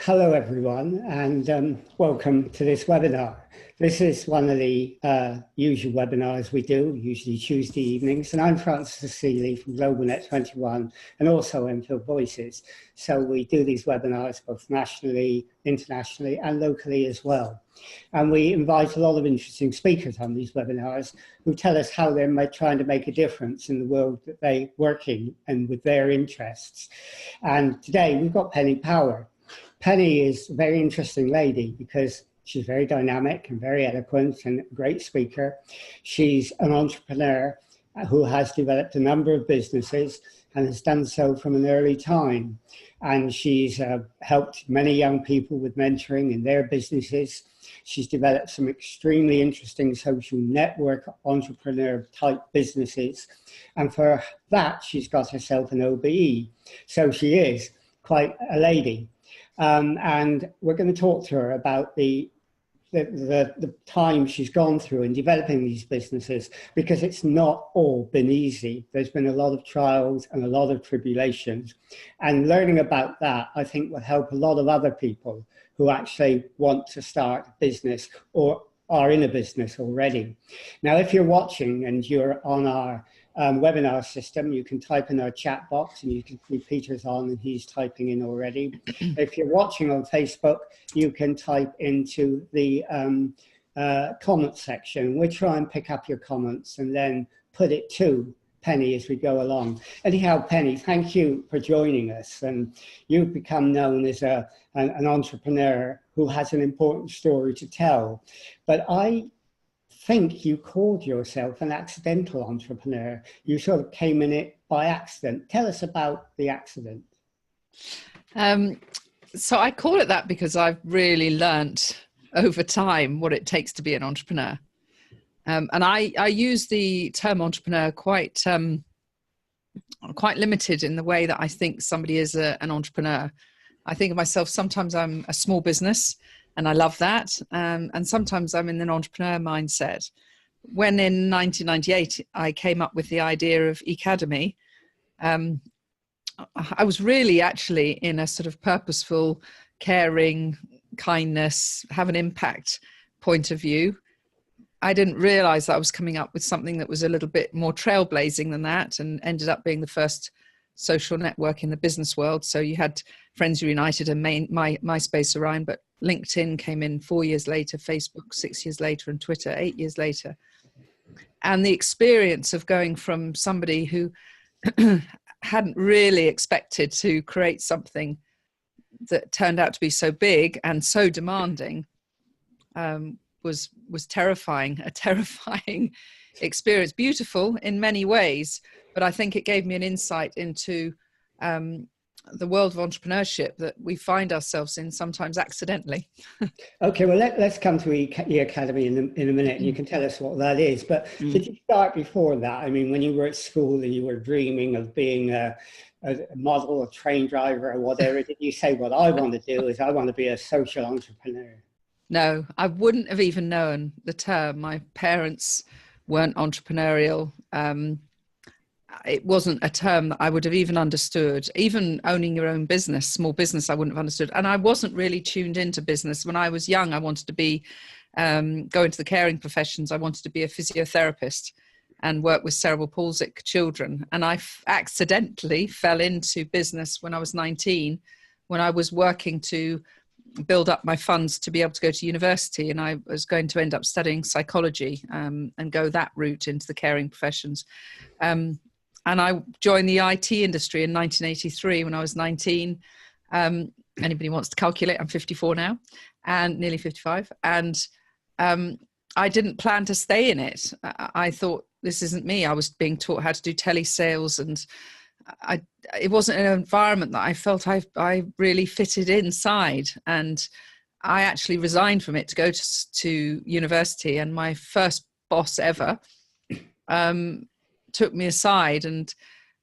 Hello everyone, and welcome to this webinar. This is one of the usual webinars we do, usually Tuesday evenings, and I'm Francis Seeley from GlobalNet 21 and also Enfield Voices. So we do these webinars both nationally, internationally, and locally as well. And we invite a lot of interesting speakers on these webinars who tell us how they're trying to make a difference in the world that they work in and with their interests. And today we've got Penney Power. Penney is a very interesting lady because she's very dynamic and very eloquent and a great speaker. She's an entrepreneur who has developed a number of businesses and has done so from an early time. And she's helped many young people with mentoring in their businesses. She's developed some extremely interesting social network entrepreneur type businesses. And for that, she's got herself an OBE. So she is quite a lady. And we're going to talk to her about the time she's gone through in developing these businesses, because it's not all been easy. There's been a lot of trials and a lot of tribulations. And learning about that, I think, will help a lot of other people who actually want to start a business or are in a business already. Now, if you're watching and you're on our webinar system, you can type in our chat box and you can see Peter's on and he's typing in already. If you're watching on Facebook, you can type into the comment section. We'll try and pick up your comments and then put it to Penney as we go along. Anyhow, Penney, thank you for joining us. And you've become known as an entrepreneur who has an important story to tell. But I think you called yourself an accidental entrepreneur. You sort of came in it by accident. Tell us about the accident. So I call it that because I've really learnt over time what it takes to be an entrepreneur. And I use the term entrepreneur quite limited in the way that I think somebody is an entrepreneur. I think of myself, sometimes I'm a small business, and I love that. And sometimes I'm in an entrepreneur mindset. When in 1998, I came up with the idea of Academy, I was really actually in a sort of purposeful, caring, kindness, have an impact point of view. I didn't realize that I was coming up with something that was a little bit more trailblazing than that, and ended up being the first social network in the business world. So you had Friends United and MySpace around, but LinkedIn came in 4 years later, Facebook 6 years later, and Twitter 8 years later. And the experience of going from somebody who hadn't really expected to create something that turned out to be so big and so demanding was terrifying, a terrifying experience, beautiful in many ways. But I think it gave me an insight into the world of entrepreneurship that we find ourselves in sometimes accidentally. Okay, well, let's come to E-Academy in a minute, and you can tell us what that is. But did you start before that? I mean, when you were at school and you were dreaming of being a model, a train driver, or whatever, did you say, what I want to do is I want to be a social entrepreneur? No, I wouldn't have even known the term. My parents weren't entrepreneurial. It wasn't a term that I would have even understood. Even owning your own business, small business, I wouldn't have understood. And I wasn't really tuned into business. When I was young, I wanted to be, go into the caring professions. I wanted to be a physiotherapist and work with cerebral palsic children. And I accidentally fell into business when I was 19, when I was working to build up my funds to be able to go to university. And I was going to end up studying psychology and go that route into the caring professions. And I joined the IT industry in 1983 when I was 19. Anybody wants to calculate, I'm 54 now and nearly 55. And I didn't plan to stay in it. I thought, this isn't me. I was being taught how to do telesales, and it wasn't an environment that I felt I really fitted inside. And I actually resigned from it to go to university. And my first boss ever took me aside and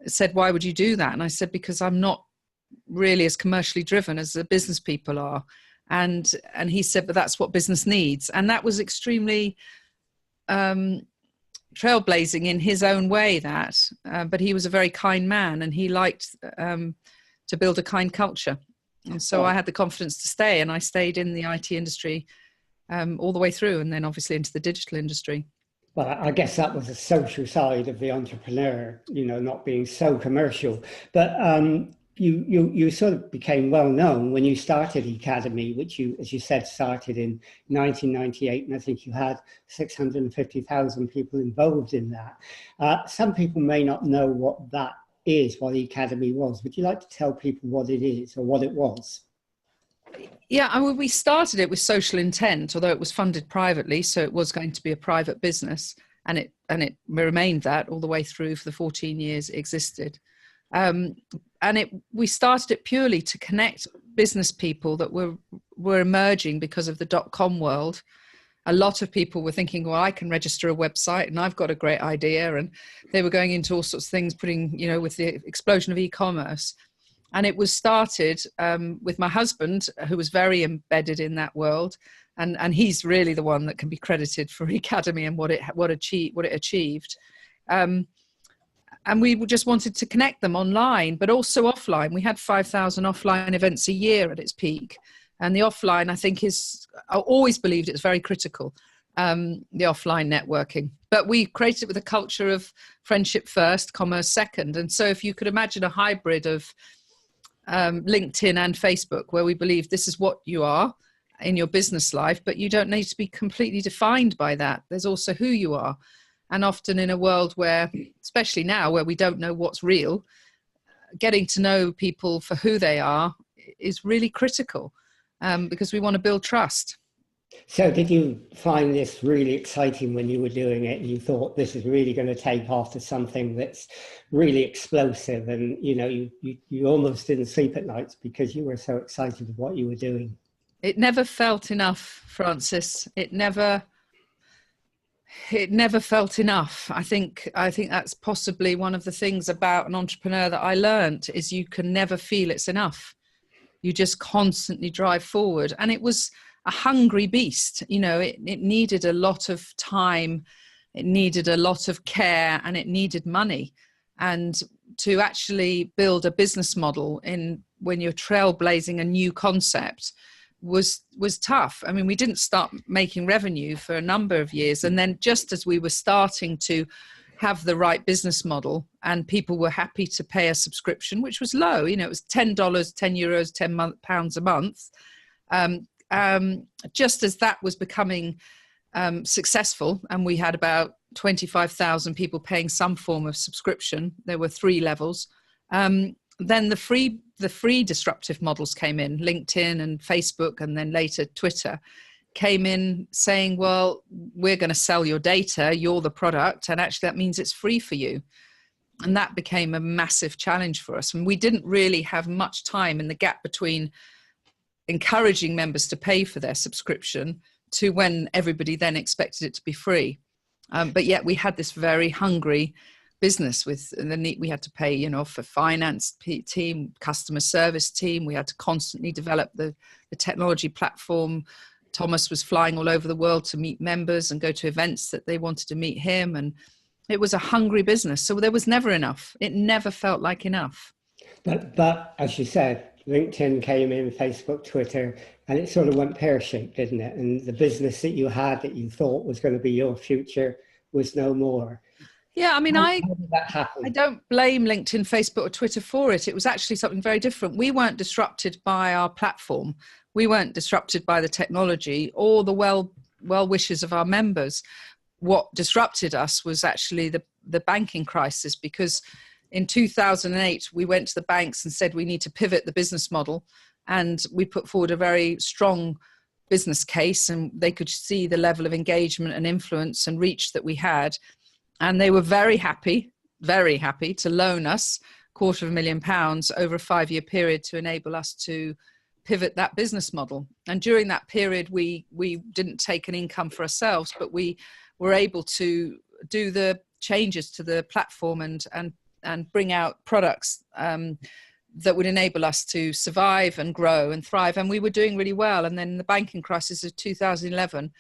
said, why would you do that? And I said, because I'm not really as commercially driven as the business people are. And he said, but that's what business needs. And that was extremely trailblazing in his own way, but he was a very kind man, and he liked to build a kind culture. And so I had the confidence to stay, and I stayed in the IT industry all the way through, and then obviously into the digital industry. Well, I guess that was a social side of the entrepreneur, not being so commercial. But you sort of became well known when you started the Academy, which you, as you said, started in 1998, and I think you had 650,000 people involved in that. Some people may not know what that is, what the Academy was. Would you like to tell people what it is or what it was? Yeah, I mean, we started it with social intent, although it was funded privately, so it was going to be a private business, and it remained that all the way through for the 14 years it existed. We started it purely to connect business people that were emerging because of the .com world. A lot of people were thinking, well, I can register a website and I've got a great idea, and they were going into all sorts of things, putting, with the explosion of e-commerce. And it was started with my husband, who was very embedded in that world. And he's really the one that can be credited for Academy and what it achieved. And we just wanted to connect them online, but also offline. We had 5,000 offline events a year at its peak. And the offline, I think, I always believed it's very critical, the offline networking. But we created it with a culture of friendship first, commerce second. And so if you could imagine a hybrid of LinkedIn and Facebook, where we believe this is what you are in your business life, but you don't need to be completely defined by that. There's also who you are. And often in a world where, especially now, where we don't know what's real, getting to know people for who they are is really critical, because we want to build trust. So did you find this really exciting when you were doing it, and you thought this is really going to take off to something that's really explosive, and you almost didn't sleep at nights because you were so excited with what you were doing? It never felt enough, Francis. It never felt enough. I think that's possibly one of the things about an entrepreneur that I learned, is you can never feel it's enough. You just constantly drive forward. And it was a hungry beast. It needed a lot of time, it needed a lot of care, and it needed money. And to actually build a business model when you're trailblazing a new concept was tough. I mean, we didn't start making revenue for a number of years. And then just as we were starting to have the right business model and people were happy to pay a subscription, which was low, it was $10, €10, £10 a month. Just as that was becoming successful, and we had about 25,000 people paying some form of subscription, there were 3 levels. Then the free disruptive models came in, LinkedIn and Facebook, and then later Twitter came in saying, well, we're going to sell your data, you're the product, and actually that means it's free for you. And that became a massive challenge for us. And we didn't really have much time in the gap between encouraging members to pay for their subscription to when everybody then expected it to be free. But yet we had this very hungry business we had to pay, for finance team, customer service team. We had to constantly develop the technology platform. Thomas was flying all over the world to meet members and go to events that they wanted to meet him. And it was a hungry business. So there was never enough. It never felt like enough. But as you said, LinkedIn came in, Facebook, Twitter, and it sort of went pear-shaped, didn't it? And the business that you had that you thought was going to be your future was no more. Yeah, I mean, how did that happen? I don't blame LinkedIn, Facebook, or Twitter for it. It was actually something very different. We weren't disrupted by our platform. We weren't disrupted by the technology or the well wishes of our members. What disrupted us was actually the banking crisis, because in 2008, we went to the banks and said we need to pivot the business model. And we put forward a very strong business case, and they could see the level of engagement and influence and reach that we had. And they were very happy to loan us £250,000 over a 5-year period to enable us to pivot that business model. And during that period, we didn't take an income for ourselves, but we were able to do the changes to the platform and bring out products that would enable us to survive and grow and thrive. And we were doing really well. And then the banking crisis of 2011,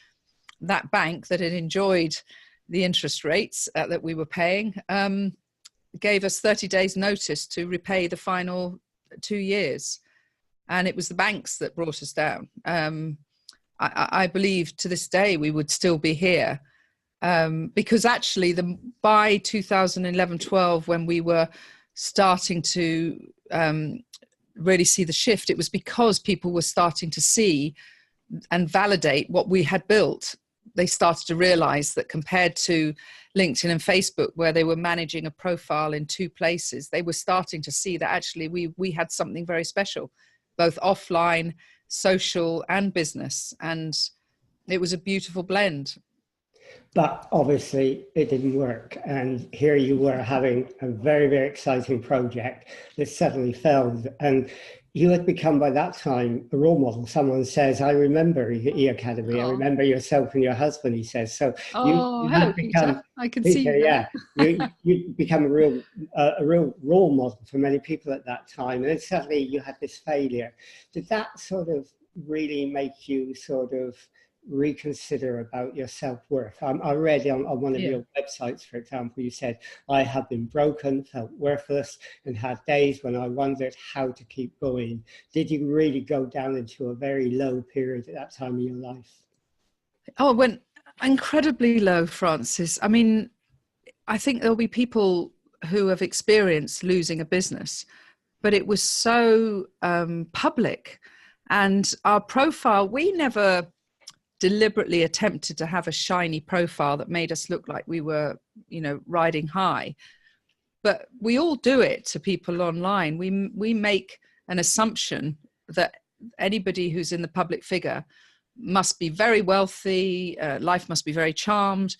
that bank that had enjoyed the interest rates that we were paying gave us 30 days notice to repay the final 2 years. and it was the banks that brought us down. I believe to this day we would still be here, because actually by 2011-12, when we were starting to really see the shift, it was because people were starting to see and validate what we had built. They started to realize that compared to LinkedIn and Facebook, where they were managing a profile in 2 places, they were starting to see that actually we had something very special, both offline, social and business. And it was a beautiful blend. But obviously it didn't work. And here you were having a very, very exciting project that suddenly failed. And you had become by that time a role model. Someone says, I remember E-Academy. I remember yourself and your husband, he says. So you hello, had become, Peter. I can see you. Yeah, you become a real role model for many people at that time. And then suddenly you had this failure. Did that sort of really make you sort of reconsider about your self-worth? I read on one of your websites, for example, you said, I have been broken, felt worthless, and had days when I wondered how to keep going. Did you really go down into a very low period at that time in your life? Oh, it went incredibly low, Francis. I mean, I think there'll be people who have experienced losing a business, but it was so public. And our profile, we never deliberately attempted to have a shiny profile that made us look like we were, riding high. But we all do it to people online. We make an assumption that anybody who's in the public figure must be very wealthy, life must be very charmed.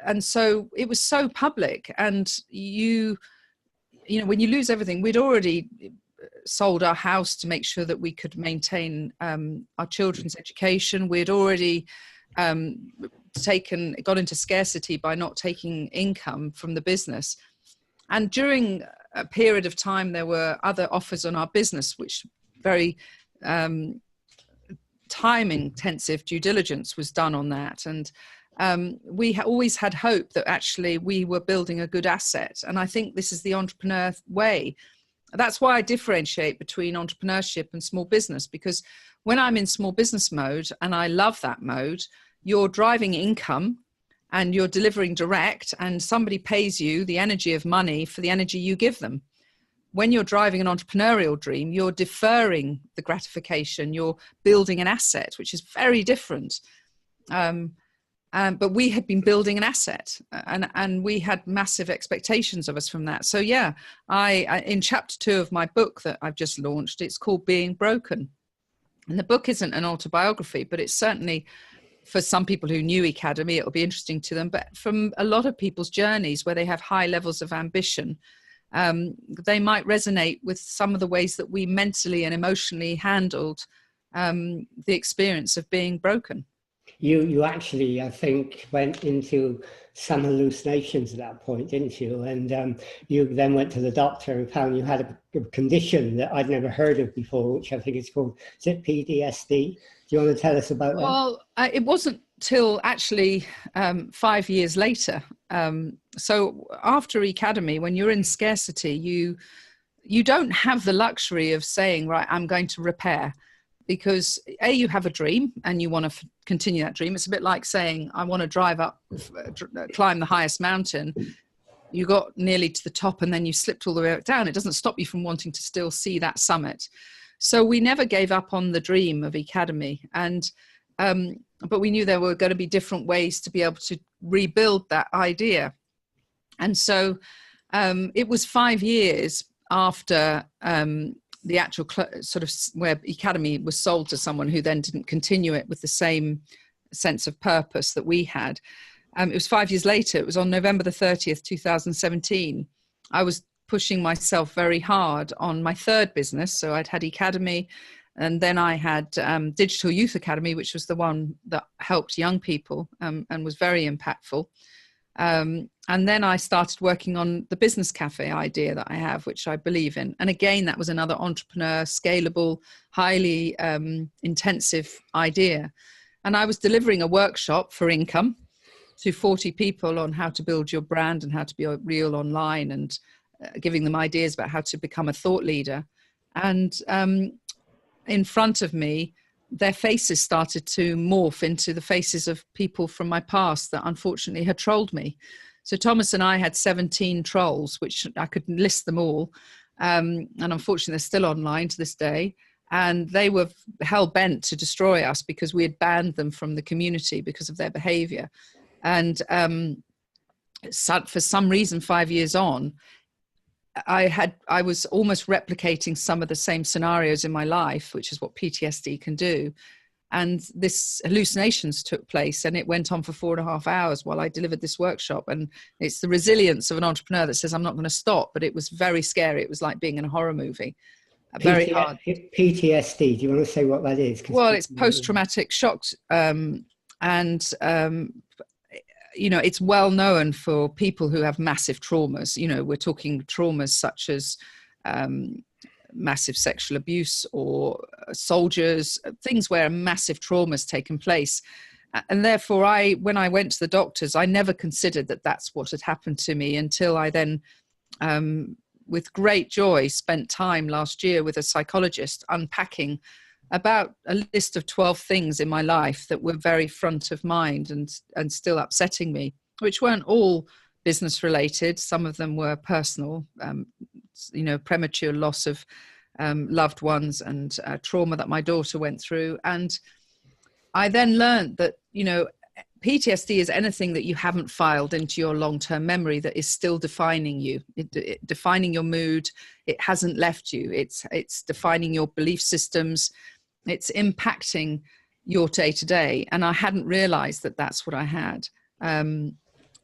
And so it was so public. And when you lose everything, we'd already sold our house to make sure that we could maintain our children's education. We'd already got into scarcity by not taking income from the business. And during a period of time, there were other offers on our business, which very time intensive due diligence was done on that. And we always had hope that actually we were building a good asset. And I think this is the entrepreneur way. That's why I differentiate between entrepreneurship and small business, because when I'm in small business mode, and I love that mode, you're driving income and you're delivering direct, and somebody pays you the energy of money for the energy you give them. When you're driving an entrepreneurial dream, you're deferring the gratification, you're building an asset, which is very different. But we had been building an asset, and we had massive expectations of us from that. So yeah, I in chapter 2 of my book that I've just launched, it's called Being Broken. And the book isn't an autobiography, but it's certainly, for some people who knew Academy, it'll be interesting to them. But from a lot of people's journeys where they have high levels of ambition, they might resonate with some of the ways that we mentally and emotionally handled the experience of being broken. You actually, I think, went into some hallucinations at that point, didn't you? And you then went to the doctor and found you had a condition that I'd never heard of before, which I think is called, is it PTSD? Do you want to tell us about that? Well, it wasn't till actually 5 years later. So after Academy, when you're in scarcity, you don't have the luxury of saying, right, I'm going to repair. Because you have a dream and you want to continue that dream. It's a bit like saying, I want to climb the highest mountain. You got nearly to the top and then you slipped all the way down. It doesn't stop you from wanting to still see that summit. So we never gave up on the dream of Academy. And, but we knew there were going to be different ways to be able to rebuild that idea. And so it was 5 years after the actual sort of where Academy was sold to someone who then didn't continue it with the same sense of purpose that we had. It was 5 years later. It was on November the 30th, 2017. I was pushing myself very hard on my third business. So I'd had Academy, and then I had Digital Youth Academy, which was the one that helped young people and was very impactful. And then I started working on the business cafe idea that I have, which I believe in. And again, that was another entrepreneur, scalable, highly intensive idea. And I was delivering a workshop for income to 40 people on how to build your brand and how to be real online, and giving them ideas about how to become a thought leader. And in front of me, their faces started to morph into the faces of people from my past that unfortunately had trolled me. So Thomas and I had 17 trolls, which I could list them all. And unfortunately, they're still online to this day. And they were hell-bent to destroy us because we had banned them from the community because of their behavior. And for some reason, 5 years on, I was almost replicating some of the same scenarios in my life, which is what PTSD can do. And this hallucinations took place, and it went on for 4.5 hours while I delivered this workshop. And it's the resilience of an entrepreneur that says, I'm not going to stop. But it was very scary. It was like being in a horror movie. Very hard. PTSD, do you want to say what that is? Well, it's post-traumatic shock. It's well known for people who have massive traumas. We're talking traumas such as massive sexual abuse or soldiers, things where a massive trauma has taken place. And therefore, when I went to the doctors, I never considered that that's what had happened to me until I then, with great joy, spent time last year with a psychologist unpacking about a list of 12 things in my life that were very front of mind and still upsetting me, which weren't all business related. Some of them were personal, premature loss of loved ones and trauma that my daughter went through. And I then learned that, PTSD is anything that you haven't filed into your long-term memory that is still defining you, defining your mood. It hasn't left you. It's defining your belief systems. It's impacting your day-to-day. And I hadn't realized that that's what I had. And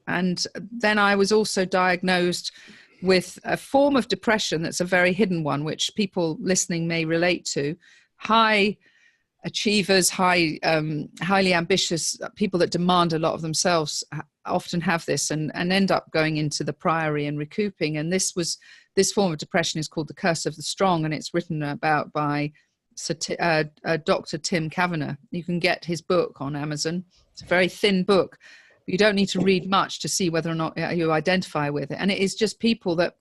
then I was also diagnosed with a form of depression that's a very hidden one, which people listening may relate to. High achievers, highly ambitious people that demand a lot of themselves often have this and end up going into the priory and recouping. And this form of depression is called the curse of the strong, and it's written about by Dr. Tim Kavanagh. You can get his book on Amazon. It's a very thin book. You don't need to read much to see whether or not you identify with it. And it is just people that,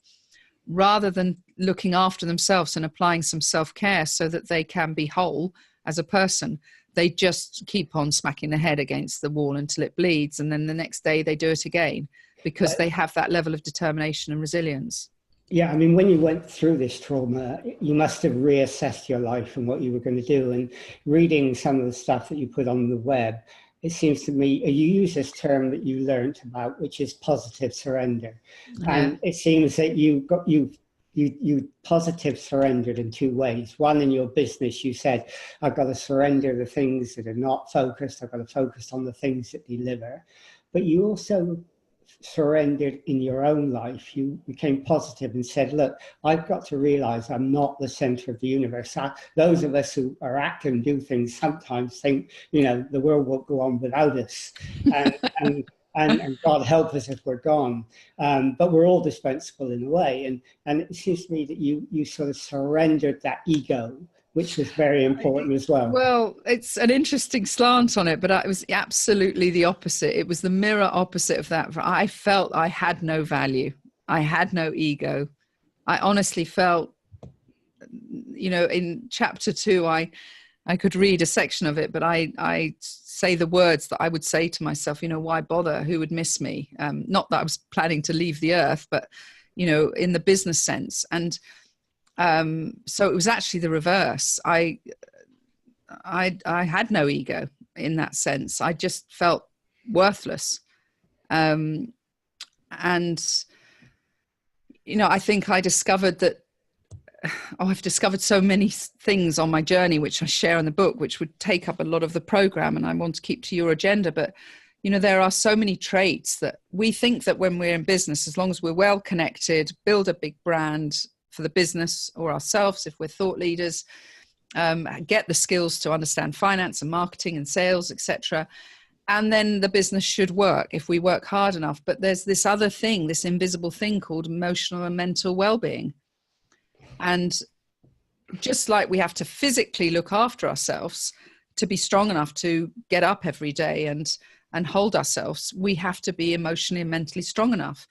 rather than looking after themselves and applying some self-care so that they can be whole as a person, they just keep on smacking their head against the wall until it bleeds. And then the next day they do it again because they have that level of determination and resilience. Yeah, I mean, when you went through this trauma, you must have reassessed your life and what you were going to do. And reading some of the stuff that you put on the web, it seems to me, you use this term that you learned about, which is positive surrender. Mm-hmm. And it seems that you positive surrendered in two ways. One, in your business, you said, I've got to surrender the things that are not focused. I've got to focus on the things that deliver. But you also surrendered in your own life. You became positive and said, look, I've got to realize I'm not the center of the universe. Those of us who are active and do things sometimes think, the world will go on without us. And God help us if we're gone. But we're all dispensable in a way. And it seems to me that you sort of surrendered that ego, which was very important as well. Well, it's an interesting slant on it, but it was absolutely the opposite. It was the mirror opposite of that. I felt I had no value. I had no ego. I honestly felt, in chapter 2, I could read a section of it, but I say the words that I would say to myself, why bother? Who would miss me? Not that I was planning to leave the earth, but, in the business sense. And so it was actually the reverse. I had no ego in that sense. I just felt worthless. And, I think I discovered that, I've discovered so many things on my journey, which I share in the book, which would take up a lot of the program, and I want to keep to your agenda. But, there are so many traits that we think that when we're in business, as long as we're well connected, build a big brand for the business or ourselves, if we're thought leaders, get the skills to understand finance and marketing and sales, etc. And then the business should work if we work hard enough. But there's this other thing, this invisible thing called emotional and mental well-being. And just like we have to physically look after ourselves to be strong enough to get up every day and hold ourselves, we have to be emotionally and mentally strong enough.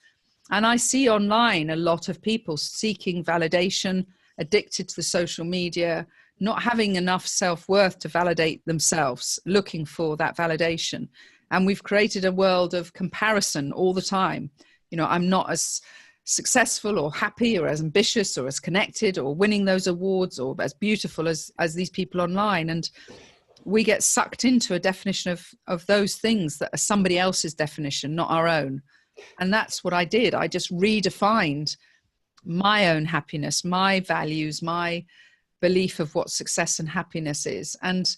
And I see online a lot of people seeking validation, addicted to the social media, not having enough self-worth to validate themselves, looking for that validation. And we've created a world of comparison all the time. You know, I'm not as successful or happy or as ambitious or as connected or winning those awards or as beautiful as these people online. And we get sucked into a definition of those things that are somebody else's definition, not our own. And that's what I did. I just redefined my own happiness, my values, my belief of what success and happiness is. And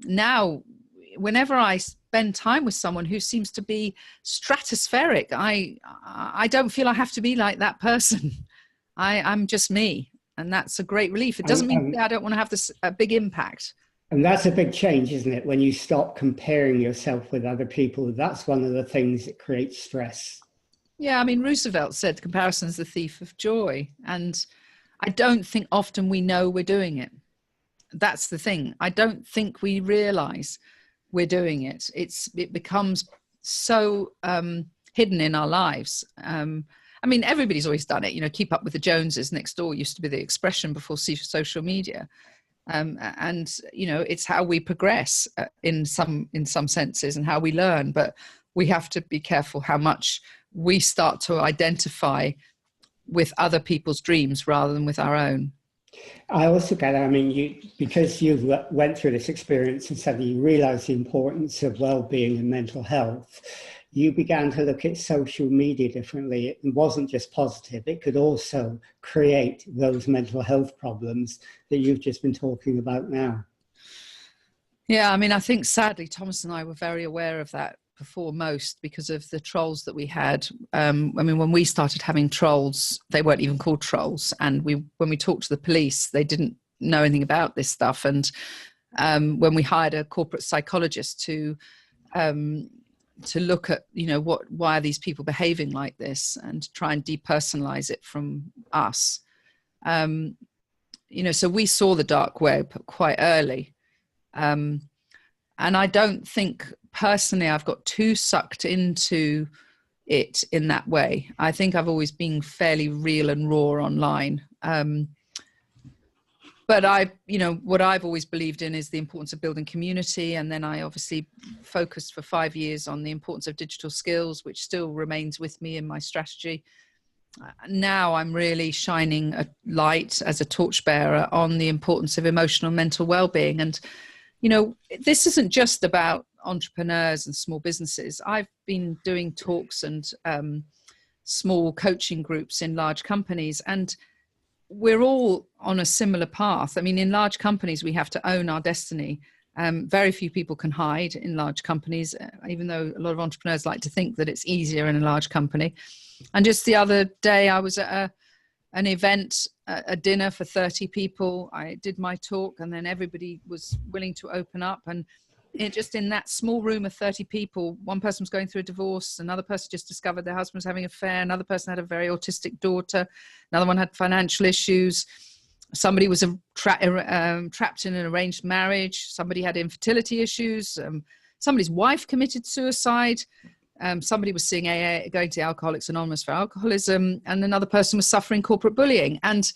now, whenever I spend time with someone who seems to be stratospheric, I don't feel I have to be like that person. I'm just me. And that's a great relief. It doesn't mean I don't want to have a big impact. And that's a big change, isn't it? When you stop comparing yourself with other people, that's one of the things that creates stress. Yeah, I mean, Roosevelt said comparison is the thief of joy. And I don't think often we know we're doing it. That's the thing. I don't think we realize we're doing it. It becomes so hidden in our lives. I mean, everybody's always done it. You know, keep up with the Joneses next door used to be the expression before social media. And, you know, it's how we progress in some senses and how we learn. But we have to be careful how much we start to identify with other people's dreams rather than with our own. I also get, I mean, because you went through this experience and suddenly you realized the importance of well-being and mental health, you began to look at social media differently. It wasn't just positive, it could also create those mental health problems that you've just been talking about now. Yeah, I mean, I think sadly, Thomas and I were very aware of that before most because of the trolls that we had. I mean, when we started having trolls, they weren't even called trolls. And when we talked to the police, they didn't know anything about this stuff. And when we hired a corporate psychologist to look at, you know, why are these people behaving like this and try and depersonalize it from us. You know, so we saw the dark web quite early. And I don't think personally I've got too sucked into it in that way. I think I've always been fairly real and raw online. But you know, what I've always believed in is the importance of building community. And then I obviously focused for 5 years on the importance of digital skills, which still remains with me in my strategy. Now I'm really shining a light as a torchbearer on the importance of emotional and mental well-being. And, you know, this isn't just about entrepreneurs and small businesses. I've been doing talks and small coaching groups in large companies, and we're all on a similar path. I mean, in large companies, we have to own our destiny. Very few people can hide in large companies, even though a lot of entrepreneurs like to think that it's easier in a large company. And just the other day, I was at an event, a dinner for 30 people. I did my talk, and then everybody was willing to open up. And just in that small room of 30 people, one person was going through a divorce, another person just discovered their husband was having an affair, another person had a very autistic daughter, another one had financial issues, somebody was trapped in an arranged marriage, somebody had infertility issues, somebody's wife committed suicide, somebody was seeing AA, going to Alcoholics Anonymous for alcoholism, and another person was suffering corporate bullying. And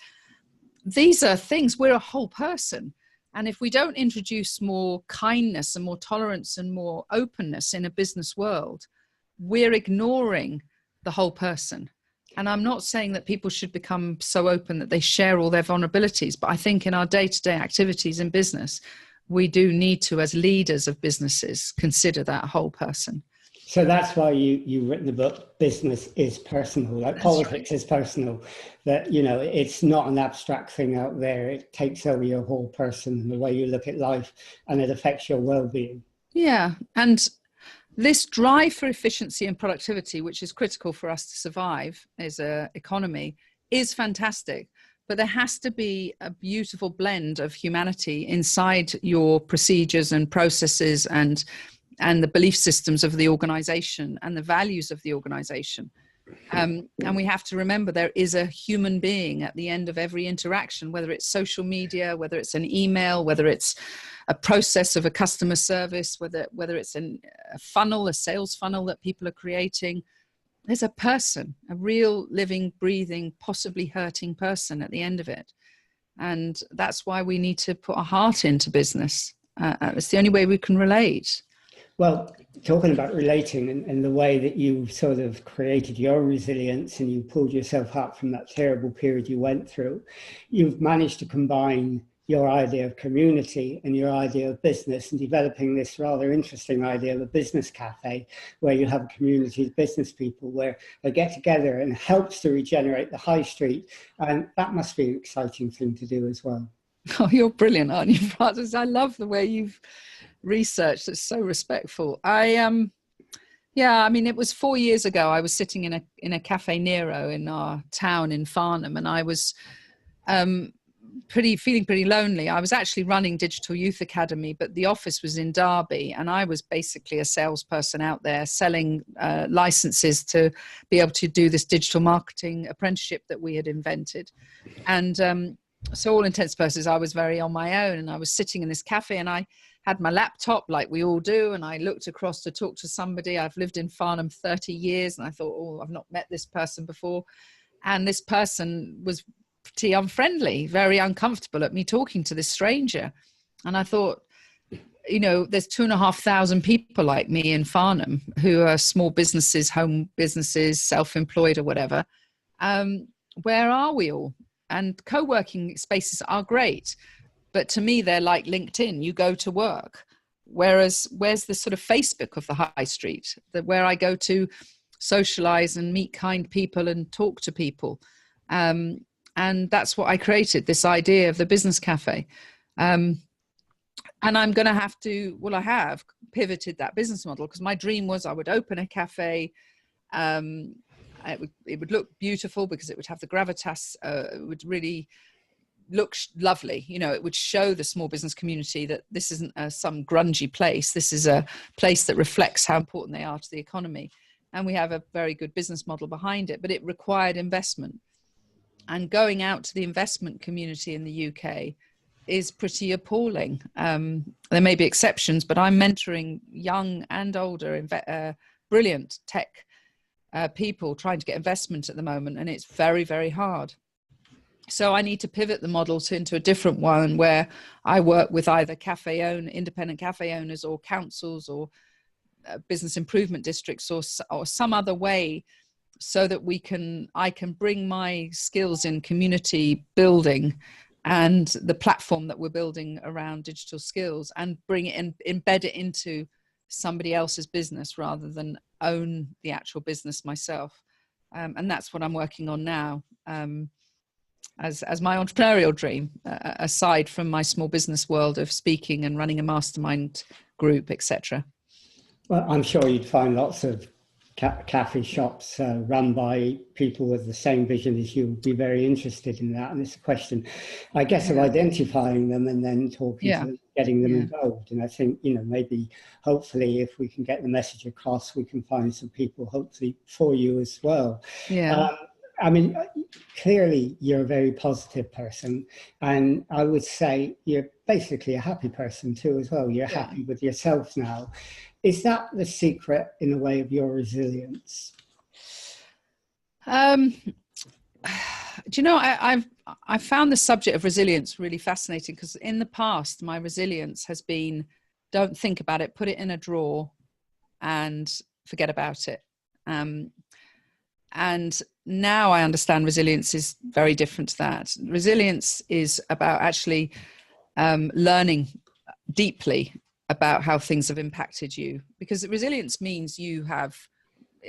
these are things, we're a whole person. And if we don't introduce more kindness and more tolerance and more openness in a business world, we're ignoring the whole person. And I'm not saying that people should become so open that they share all their vulnerabilities, but I think in our day-to-day activities in business, we do need to, as leaders of businesses, consider that whole person. So that's why you've written the book, Business is Personal, like that's politics right. Is personal, that, you know, it's not an abstract thing out there. It takes over your whole person and the way you look at life, and it affects your well-being. Yeah. And this drive for efficiency and productivity, which is critical for us to survive as an economy, is fantastic. But there has to be a beautiful blend of humanity inside your procedures and processes and the belief systems of the organization and the values of the organization. And we have to remember there is a human being at the end of every interaction, whether it's social media, whether it's an email, whether it's a process of a customer service, whether it's a funnel, a sales funnel that people are creating. There's a person, a real living, breathing, possibly hurting person at the end of it. And that's why we need to put our heart into business. It's the only way we can relate. Well, talking about relating and the way that you sort of created your resilience and you pulled yourself up from that terrible period you went through, you've managed to combine your idea of community and your idea of business and developing this rather interesting idea of a business cafe where you have a community of business people where they get together and helps to regenerate the high street. And that must be an exciting thing to do as well. Oh, you're brilliant, aren't you, Francis? I love the way you've researched. It's so respectful. Yeah, I mean, it was 4 years ago. I was sitting in a Cafe Nero in our town in Farnham, and I was feeling pretty lonely. I was actually running Digital Youth Academy, but the office was in Derby, and I was basically a salesperson out there selling licenses to be able to do this digital marketing apprenticeship that we had invented. And so all intents and purposes, I was very on my own, and I was sitting in this cafe, and I had my laptop like we all do, and I looked across to talk to somebody. I've lived in Farnham 30 years, and I thought, oh, I've not met this person before. And this person was pretty unfriendly, very uncomfortable at me talking to this stranger. And I thought, you know, there's 2,500 people like me in Farnham who are small businesses, home businesses, self-employed or whatever. Where are we all? And co-working spaces are great, but to me, they're like LinkedIn. You go to work. Whereas, where's the sort of Facebook of the high street, where I go to socialize and meet kind people and talk to people? And that's what I created, this idea of the business cafe. And I'm going to have to, well, I have pivoted that business model because my dream was I would open a cafe. It would look beautiful because it would have the gravitas. It would really look lovely. You know, it would show the small business community that this isn't some grungy place. This is a place that reflects how important they are to the economy. And we have a very good business model behind it, but it required investment. And going out to the investment community in the UK is pretty appalling. There may be exceptions, but I'm mentoring young and older, brilliant tech people trying to get investment at the moment, and it's very, very hard. So I need to pivot the model into a different one where I work with either independent cafe owners or councils or business improvement districts or some other way, so that I can bring my skills in community building and the platform that we're building around digital skills and bring it and embed it into somebody else's business rather than own the actual business myself. And that's what I'm working on now as my entrepreneurial dream, aside from my small business world of speaking and running a mastermind group, etc. Well, I'm sure you'd find lots of cafe shops run by people with the same vision as you would be very interested in that. And it's a question, I guess, of identifying them and then talking to them, getting them involved. And I think, you know, maybe hopefully if we can get the message across, we can find some people hopefully for you as well. I mean, clearly you're a very positive person, and I would say you're basically a happy person too as well. You're happy with yourself now. Is that the secret in a way of your resilience? Do you know, I found the subject of resilience really fascinating because in the past, my resilience has been, don't think about it, put it in a drawer and forget about it. And now I understand resilience is very different to that. Resilience is about actually learning deeply about how things have impacted you, because resilience means you have,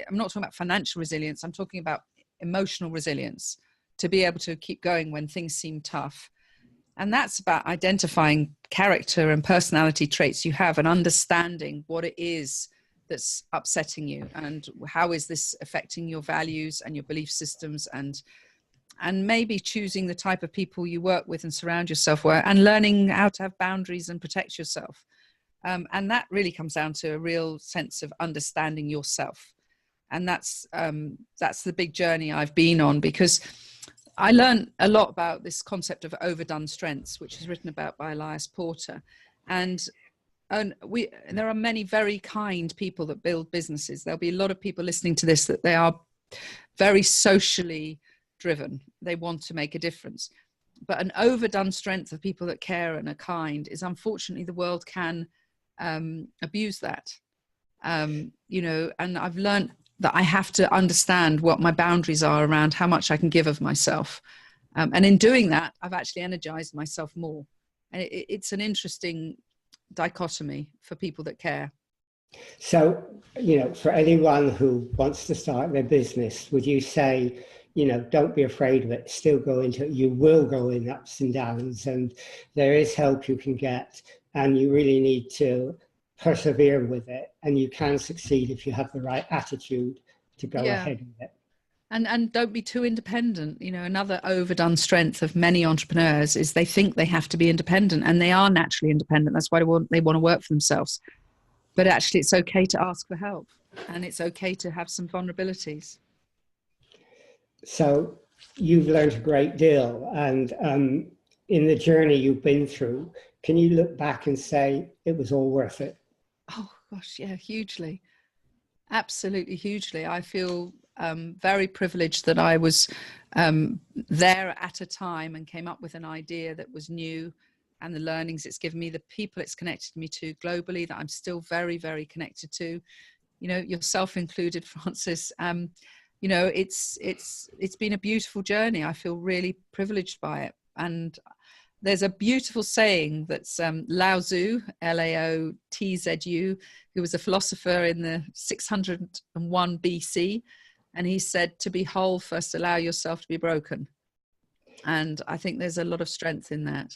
I'm not talking about financial resilience, I'm talking about emotional resilience, to be able to keep going when things seem tough. And that's about identifying character and personality traits you have and understanding what it is that's upsetting you and how is this affecting your values and your belief systems, and maybe choosing the type of people you work with and surround yourself with, and learning how to have boundaries and protect yourself. And that really comes down to a real sense of understanding yourself. And that's the big journey I've been on, because I learned a lot about this concept of overdone strengths, which is written about by Elias Porter. And there are many very kind people that build businesses. There'll be a lot of people listening to this that they are very socially driven. They want to make a difference. but an overdone strength of people that care and are kind is, unfortunately, the world can abuse that. You know, and I've learned that I have to understand what my boundaries are around how much I can give of myself. And in doing that, I've actually energized myself more. And it's an interesting dichotomy for people that care. So, you know, for anyone who wants to start their business, would you say, you know, don't be afraid of it, still go into it. You will go in ups and downs, and there is help you can get, and you really need to persevere with it, and you can succeed if you have the right attitude to go ahead with it. And don't be too independent. You know, another overdone strength of many entrepreneurs is they think they have to be independent, and they are naturally independent. That's why they want to work for themselves. But actually, it's okay to ask for help, and it's okay to have some vulnerabilities. So you've learned a great deal, and in the journey you've been through, can you look back and say it was all worth it? Oh gosh, yeah, hugely. Absolutely hugely. I feel very privileged that I was there at a time and came up with an idea that was new, and the learnings it's given me, the people it's connected me to globally that I'm still very, very connected to, you know, yourself included, Francis. You know, it's been a beautiful journey. I feel really privileged by it. And there's a beautiful saying that's Lao Tzu, Laotzu, who was a philosopher in the 601 BC. And he said, to be whole, first allow yourself to be broken. And I think there's a lot of strength in that.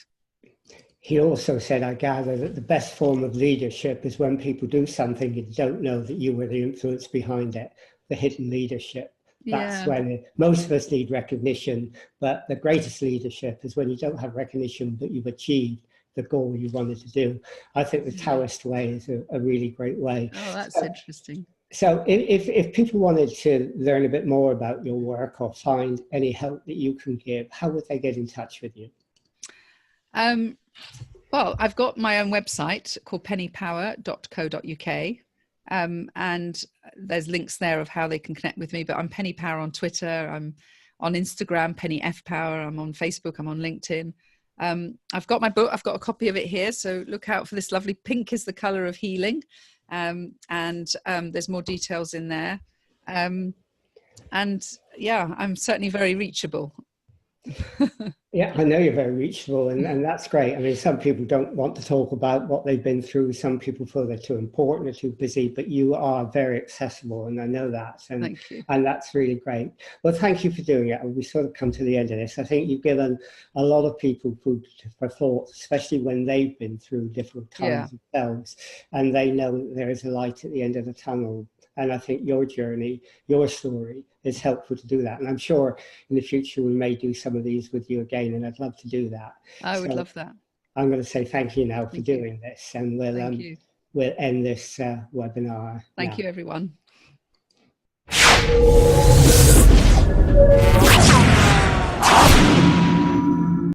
He also said, I gather, that the best form of leadership is when people do something you don't know that you were the influence behind it, the hidden leadership. That's when most of us need recognition, but the greatest leadership is when you don't have recognition, but you've achieved the goal you wanted to do. I think the Taoist way is a really great way. Oh, that's interesting. So if people wanted to learn a bit more about your work or find any help that you can give, how would they get in touch with you? Well, I've got my own website called pennypower.co.uk. And there's links there of how they can connect with me, but I'm Penny Power on Twitter. I'm on Instagram, Penny F Power. I'm on Facebook. I'm on LinkedIn. I've got my book. I've got a copy of it here. So look out for this lovely pink is the color of healing. And there's more details in there. And yeah, I'm certainly very reachable. Yeah, I know you're very reachable, and that's great. I mean, some people don't want to talk about what they've been through. Some people feel they're too important or too busy, but you are very accessible, and I know that. And, thank you. And that's really great. Well, thank you for doing it. We sort of come to the end of this. I think you've given a lot of people food for thought, especially when they've been through difficult times themselves, and they know that there is a light at the end of the tunnel. And I think your journey, your story is helpful to do that. And I'm sure in the future we may do some of these with you again, and I'd love to do that. I would love that. I'm going to say thank you now for doing this, and we'll end this webinar. Thank you, everyone.